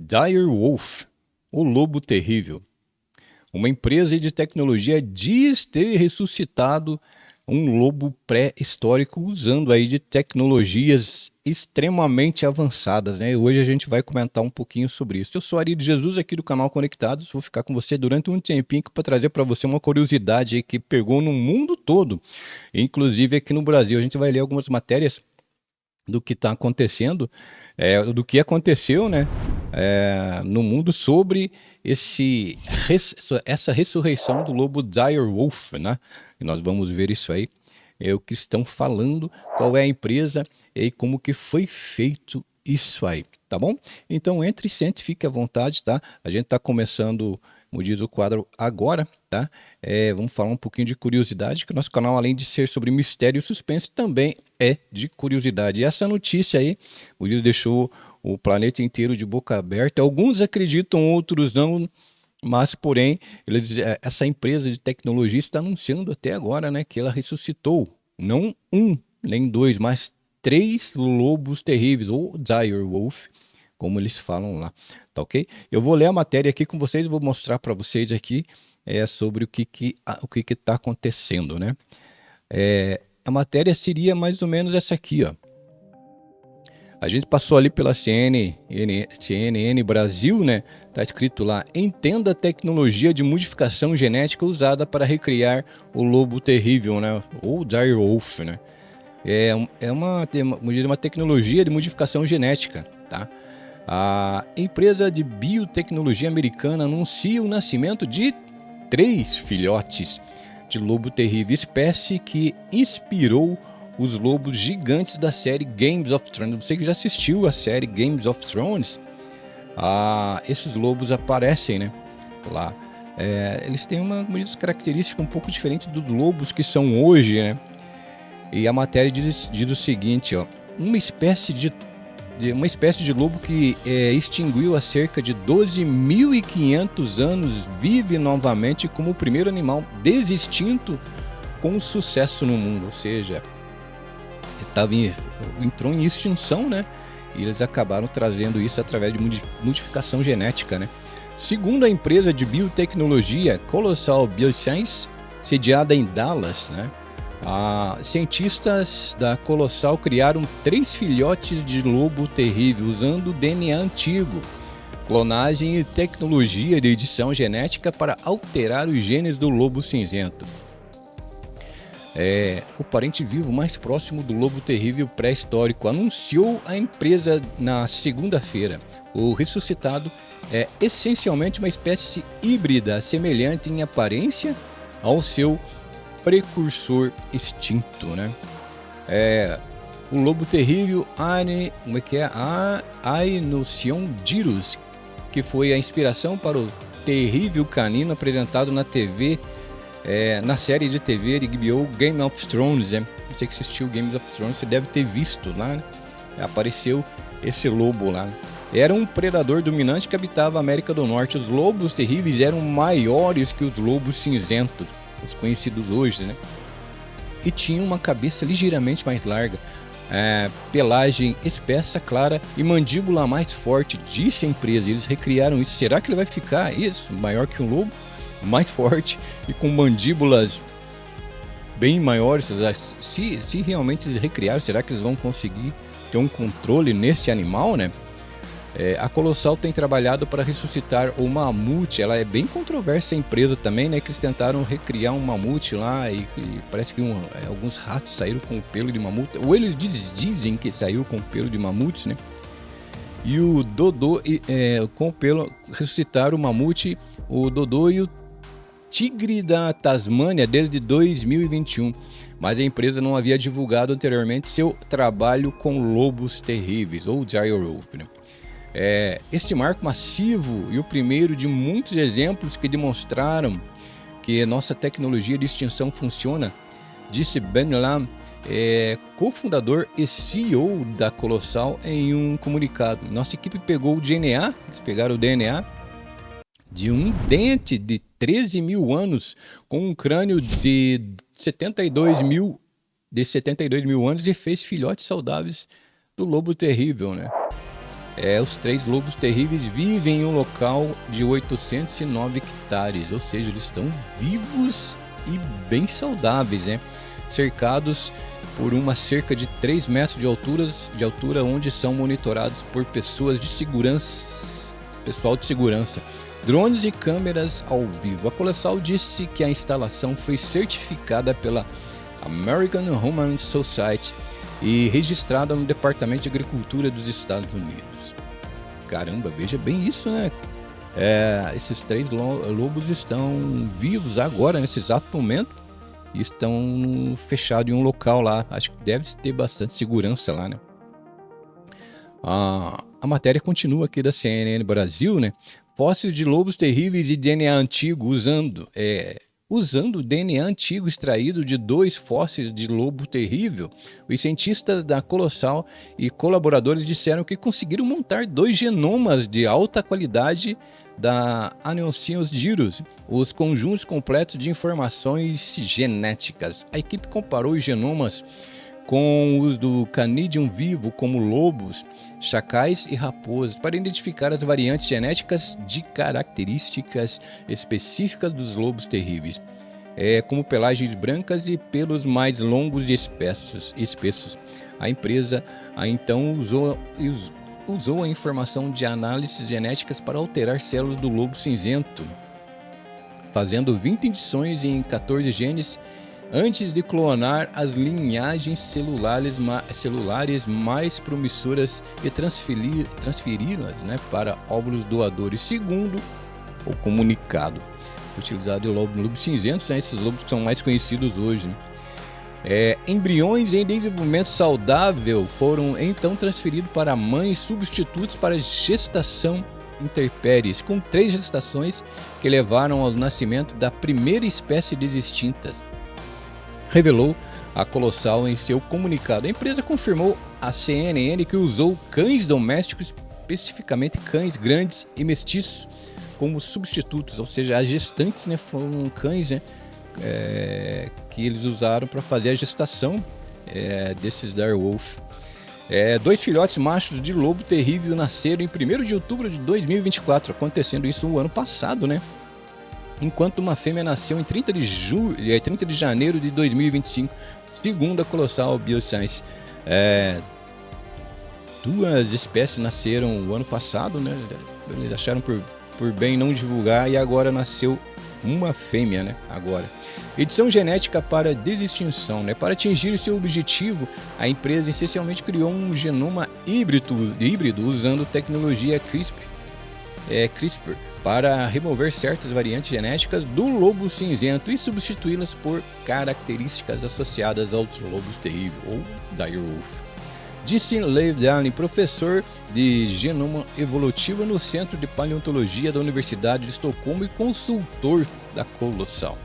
Dire Wolf, o Lobo Terrível. Uma empresa de tecnologia diz ter ressuscitado um lobo pré-histórico usando aí de tecnologias extremamente avançadas, né? Hoje a gente vai comentar um pouquinho sobre isso. Eu sou Ari de Jesus aqui do canal Conectados, vou ficar com você durante um tempinho para trazer para você uma curiosidade aí que pegou no mundo todo, inclusive aqui no Brasil. A gente vai ler algumas matérias do que está acontecendo, do que aconteceu, né, no mundo sobre essa ressurreição do lobo Dire Wolf, né? E nós vamos ver isso aí, o que estão falando, qual é a empresa e como que foi feito isso aí, tá bom? Então entre e sente, fique à vontade, tá? A gente está começando, como diz o quadro, agora, tá? Vamos falar um pouquinho de curiosidade, que o nosso canal, além de ser sobre mistério e suspense, também é de curiosidade. E essa notícia aí, o Dias deixou o planeta inteiro de boca aberta. Alguns acreditam, outros não, mas porém, essa empresa de tecnologia está anunciando até agora, né, que ela ressuscitou, não um, nem dois, mas três lobos terríveis, ou Dire Wolf, como eles falam lá, tá ok? Eu vou ler a matéria aqui com vocês, vou mostrar para vocês aqui sobre o que está acontecendo, né? A matéria seria mais ou menos essa aqui, ó. A gente passou ali pela CNN Brasil, né? Tá escrito lá: entenda a tecnologia de modificação genética usada para recriar o lobo terrível, né? Ou Dire Wolf, né? É uma tecnologia de modificação genética, tá? A empresa de biotecnologia americana anuncia o nascimento de 3 filhotes de lobo terrível, espécie que inspirou os lobos gigantes da série Games of Thrones. Você que já assistiu a série Games of Thrones, esses lobos aparecem, né, lá. Eles têm uma característica um pouco diferente dos lobos que são hoje, né? E a matéria diz o seguinte, ó: uma espécie de lobo que extinguiu há cerca de 12.500 anos vive novamente como o primeiro animal desextinto com sucesso no mundo. Ou seja, entrou em extinção, né? E eles acabaram trazendo isso através de modificação genética, né? Segundo a empresa de biotecnologia Colossal Bioscience, sediada em Dallas, né? Cientistas da Colossal criaram 3 filhotes de lobo terrível usando DNA antigo, clonagem e tecnologia de edição genética para alterar os genes do lobo cinzento. O parente vivo mais próximo do lobo terrível pré-histórico, anunciou a empresa na segunda-feira. O ressuscitado é essencialmente uma espécie híbrida, semelhante em aparência ao seu precursor extinto, né? O lobo terrível Ainociondirus, que foi a inspiração para o terrível canino apresentado na TV, na série de TV de HBO Game of Thrones, né? Você que assistiu Game of Thrones, você deve ter visto lá, né? Apareceu esse lobo lá. Era um predador dominante que habitava a América do Norte. Os lobos terríveis eram maiores que os lobos cinzentos, os conhecidos hoje, né? E tinha uma cabeça ligeiramente mais larga, pelagem espessa, clara e mandíbula mais forte, disse a empresa. Eles recriaram isso. Será que ele vai ficar isso, maior que um lobo, mais forte e com mandíbulas bem maiores? Se realmente eles recriaram, será que eles vão conseguir ter um controle nesse animal, né? A Colossal tem trabalhado para ressuscitar o mamute. Ela é bem controversa, a empresa também, né? Que eles tentaram recriar um mamute lá e parece que alguns ratos saíram com o pelo de mamute. Ou eles dizem que saiu com o pelo de mamute, né? E o Dodô, com o pelo, ressuscitaram o mamute, o Dodô e o tigre da Tasmânia desde 2021. Mas a empresa não havia divulgado anteriormente seu trabalho com lobos terríveis, ou Dire Wolf, né? Este marco massivo e o primeiro de muitos exemplos que demonstraram que nossa tecnologia de extinção funciona, disse Ben Lam, cofundador e CEO da Colossal, em um comunicado. Nossa equipe pegou o DNA, eles pegaram o DNA de um dente de 13 mil anos com um crânio de 72 mil anos e fez filhotes saudáveis do lobo terrível, né? Os três lobos terríveis vivem em um local de 809 hectares, ou seja, eles estão vivos e bem saudáveis, né? Cercados por uma cerca de 3 metros de altura, onde são monitorados por pessoal de segurança, drones e câmeras ao vivo. A Colossal disse que a instalação foi certificada pela American Humane Society e registrada no Departamento de Agricultura dos Estados Unidos. Caramba, veja bem isso, né? Esses três lobos estão vivos agora, nesse exato momento, e estão fechados em um local lá. Acho que deve ter bastante segurança lá, né? A matéria continua aqui da CNN Brasil, né? Fósseis de lobos terríveis e DNA antigo usando o DNA antigo extraído de 2 fósseis de lobo terrível, os cientistas da Colossal e colaboradores disseram que conseguiram montar 2 genomas de alta qualidade da Ankylosaurus gyrus, os conjuntos completos de informações genéticas. A equipe comparou os genomas com os do Canidium vivo, como lobos, chacais e raposas, para identificar as variantes genéticas de características específicas dos lobos terríveis, como pelagens brancas e pelos mais longos e espessos. A empresa então usou a informação de análises genéticas para alterar células do lobo cinzento, fazendo 20 edições em 14 genes antes de clonar as linhagens celulares mais promissoras e transferi-las, né, para óvulos doadores, segundo o comunicado. Utilizado de lobo cinzento, né, esses lobos que são mais conhecidos hoje, né? Embriões em desenvolvimento saudável foram então transferidos para mães substitutos para gestação interpéries, com 3 gestações que levaram ao nascimento da primeira espécie de extintas, revelou a Colossal em seu comunicado. A empresa confirmou à CNN que usou cães domésticos, especificamente cães grandes e mestiços, como substitutos, ou seja, as gestantes, né, foram cães, né, que eles usaram para fazer a gestação desses direwolf. 2 filhotes machos de lobo terrível nasceram em 1º de outubro de 2024, acontecendo isso no ano passado, né? Enquanto uma fêmea nasceu em 30 de janeiro de 2025, segundo a Colossal Bioscience. 2 espécies nasceram o ano passado, né? Eles acharam por bem não divulgar, e agora nasceu uma fêmea, né? Agora. Edição genética para desextinção, né? Para atingir seu objetivo, a empresa essencialmente criou um genoma híbrido usando tecnologia CRISPR para remover certas variantes genéticas do lobo cinzento e substituí-las por características associadas aos lobos terríveis, ou direwolf. Disse Leif Dallin, professor de genoma evolutiva no Centro de Paleontologia da Universidade de Estocolmo e consultor da Colossal.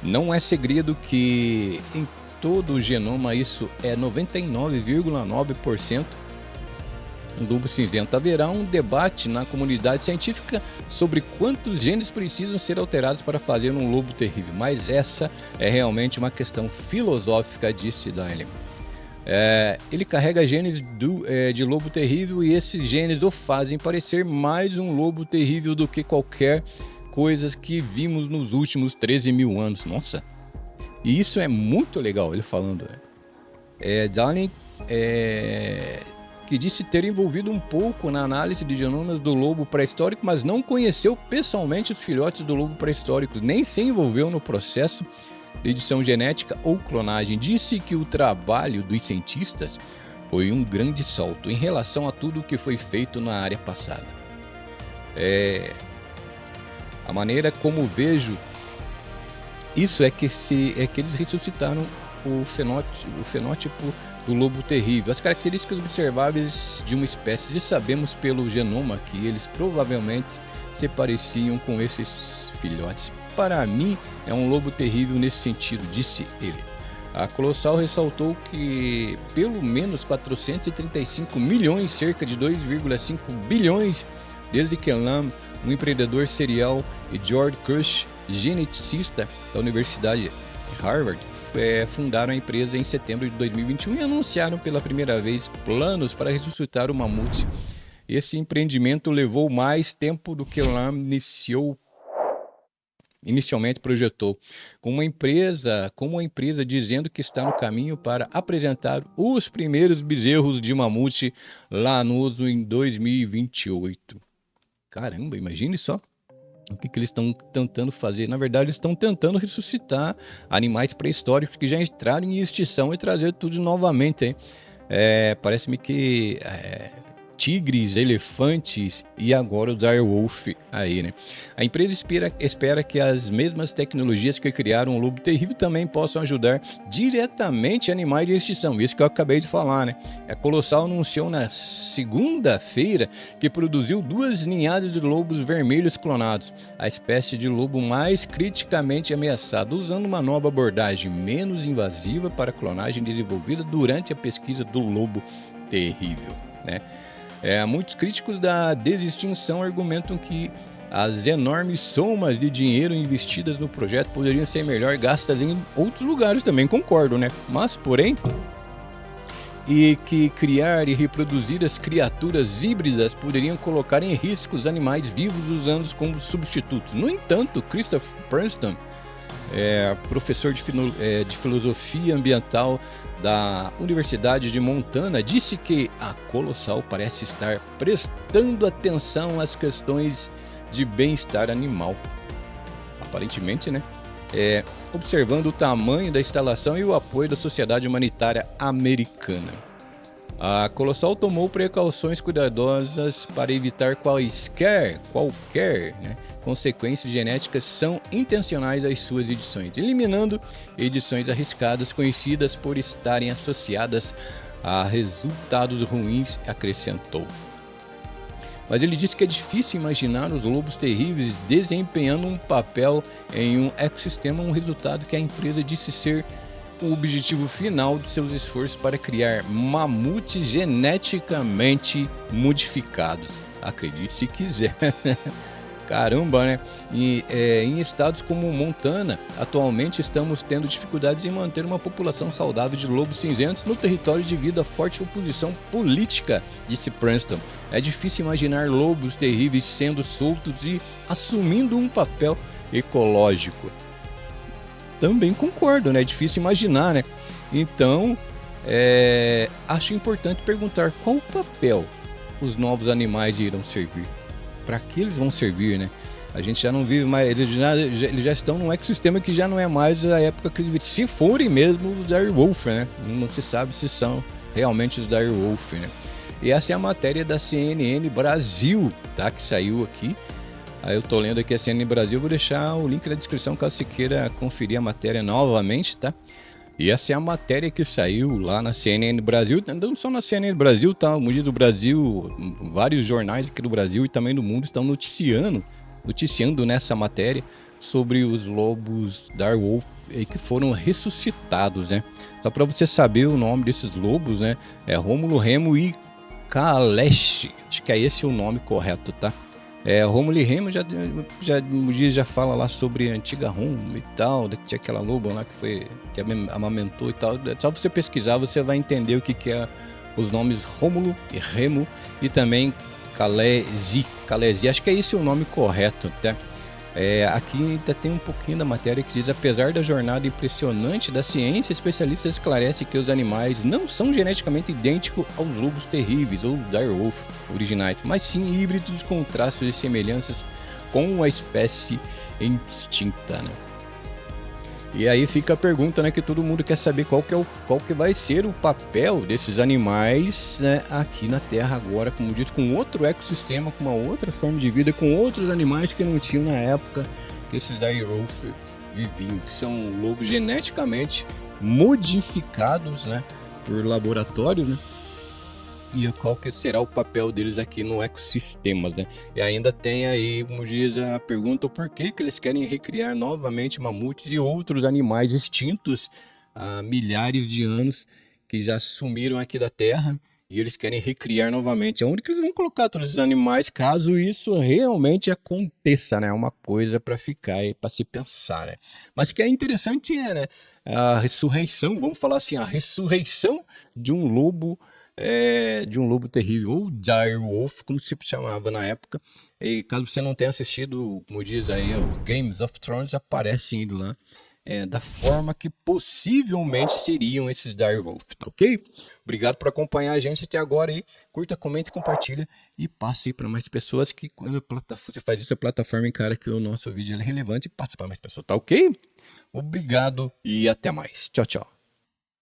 Não é segredo que em todo o genoma isso é 99,9% lobo cinzento. Haverá um debate na comunidade científica sobre quantos genes precisam ser alterados para fazer um lobo terrível, mas essa é realmente uma questão filosófica, disse Dallin. Ele carrega genes de lobo terrível, e esses genes o fazem parecer mais um lobo terrível do que qualquer coisa que vimos nos últimos 13 mil anos. Nossa! E isso é muito legal, ele falando. Dallin que disse ter envolvido um pouco na análise de genomas do lobo pré-histórico, mas não conheceu pessoalmente os filhotes do lobo pré-histórico, nem se envolveu no processo de edição genética ou clonagem. Disse que o trabalho dos cientistas foi um grande salto em relação a tudo que foi feito na área passada. A maneira como vejo isso é que eles ressuscitaram o fenótipo do lobo terrível, as características observáveis de uma espécie, e sabemos pelo genoma que eles provavelmente se pareciam com esses filhotes. Para mim, é um lobo terrível nesse sentido, disse ele. A Colossal ressaltou que pelo menos 435 milhões, cerca de 2,5 bilhões, desde que Lam, um empreendedor serial, e George Krush, geneticista da Universidade de Harvard, fundaram a empresa em setembro de 2021 e anunciaram pela primeira vez planos para ressuscitar o mamute Esse empreendimento levou mais tempo do que Lam inicialmente projetou, como a empresa dizendo que está no caminho para apresentar os primeiros bezerros de mamute lanoso em 2028. Caramba, imagine só o que eles estão tentando fazer. Na verdade, eles estão tentando ressuscitar animais pré-históricos que já entraram em extinção e trazer tudo novamente, hein? Parece-me que tigres, elefantes e agora o direwolf aí, né? A empresa espera que as mesmas tecnologias que criaram o lobo terrível também possam ajudar diretamente animais de extinção. Isso que eu acabei de falar, né? A Colossal anunciou na segunda-feira que produziu 2 ninhadas de lobos vermelhos clonados, a espécie de lobo mais criticamente ameaçada, usando uma nova abordagem menos invasiva para a clonagem desenvolvida durante a pesquisa do lobo terrível, né? Muitos críticos da desextinção argumentam que as enormes somas de dinheiro investidas no projeto poderiam ser melhor gastas em outros lugares também, concordo, né? Mas, porém, e que criar e reproduzir as criaturas híbridas poderiam colocar em risco os animais vivos usando como substitutos. No entanto, Christopher Princeton, professor de filosofia ambiental da Universidade de Montana, disse que a Colossal parece estar prestando atenção às questões de bem-estar animal. Aparentemente, né? Observando o tamanho da instalação e o apoio da Sociedade Humanitária Americana. A Colossal tomou precauções cuidadosas para evitar qualquer consequências genéticas são intencionais às suas edições, eliminando edições arriscadas conhecidas por estarem associadas a resultados ruins, acrescentou. Mas ele disse que é difícil imaginar os lobos terríveis desempenhando um papel em um ecossistema, um resultado que a empresa disse ser o objetivo final de seus esforços para criar mamutes geneticamente modificados. Acredite se quiser. Caramba, né? Em estados como Montana, atualmente estamos tendo dificuldades em manter uma população saudável de lobos cinzentos no território devido à forte oposição política, disse Princeton. É difícil imaginar lobos terríveis sendo soltos e assumindo um papel ecológico. Também concordo, né? É difícil imaginar, né? Então, acho importante perguntar qual papel os novos animais irão servir. Para que eles vão servir, né? A gente já não vive mais, eles já estão num ecossistema que já não é mais da época que eles vivem. Se forem mesmo os direwolf, né? Não se sabe se são realmente os direwolf, né? E essa é a matéria da CNN Brasil, tá? Que saiu aqui. Aí eu tô lendo aqui a CNN Brasil, vou deixar o link na descrição caso você queira conferir a matéria novamente, tá? E essa é a matéria que saiu lá na CNN Brasil, não só na CNN Brasil, tá? O Mundo do Brasil, vários jornais aqui do Brasil e também do mundo estão noticiando nessa matéria sobre os lobos direwolf que foram ressuscitados, né? Só para você saber o nome desses lobos, né? É Rômulo, Remo e Kalesh, acho que é esse o nome correto, tá? Rômulo e Remo já fala lá sobre a antiga Roma e tal, que tinha aquela loba lá que amamentou e tal. Só você pesquisar, você vai entender o que é os nomes Rômulo e Remo e também Kalesi, acho que é esse o nome correto, tá? Aqui ainda tem um pouquinho da matéria que diz: apesar da jornada impressionante da ciência, especialistas esclarecem que os animais não são geneticamente idênticos aos lobos terríveis ou direwolf originais, mas sim híbridos com traços e semelhanças com a espécie extinta, né? E aí fica a pergunta, né, que todo mundo quer saber qual que vai ser o papel desses animais, né, aqui na Terra agora, como diz, com outro ecossistema, com uma outra forma de vida, com outros animais que não tinham na época que esses direwolf viviam, que são lobos geneticamente modificados, né, por laboratório, né? E qual que será o papel deles aqui no ecossistema, né? E ainda tem aí, como diz, a pergunta: por que eles querem recriar novamente mamutes e outros animais extintos há milhares de anos que já sumiram aqui da Terra e eles querem recriar novamente? Onde que eles vão colocar todos os animais caso isso realmente aconteça, né? Uma coisa para ficar e para se pensar, né? Mas que é interessante né? A ressurreição, vamos falar assim, a ressurreição de um lobo de um lobo terrível, ou Dire Wolf, como se chamava na época. E caso você não tenha assistido, como diz aí, o Games of Thrones, aparece indo lá da forma que possivelmente seriam esses Dire Wolf, tá ok? Obrigado por acompanhar a gente até agora aí. Curta, comente, compartilha e passe para mais pessoas, que quando você faz isso, a plataforma encara que o nosso vídeo é relevante e passa para mais pessoas, tá ok? Obrigado e até mais. Tchau, tchau.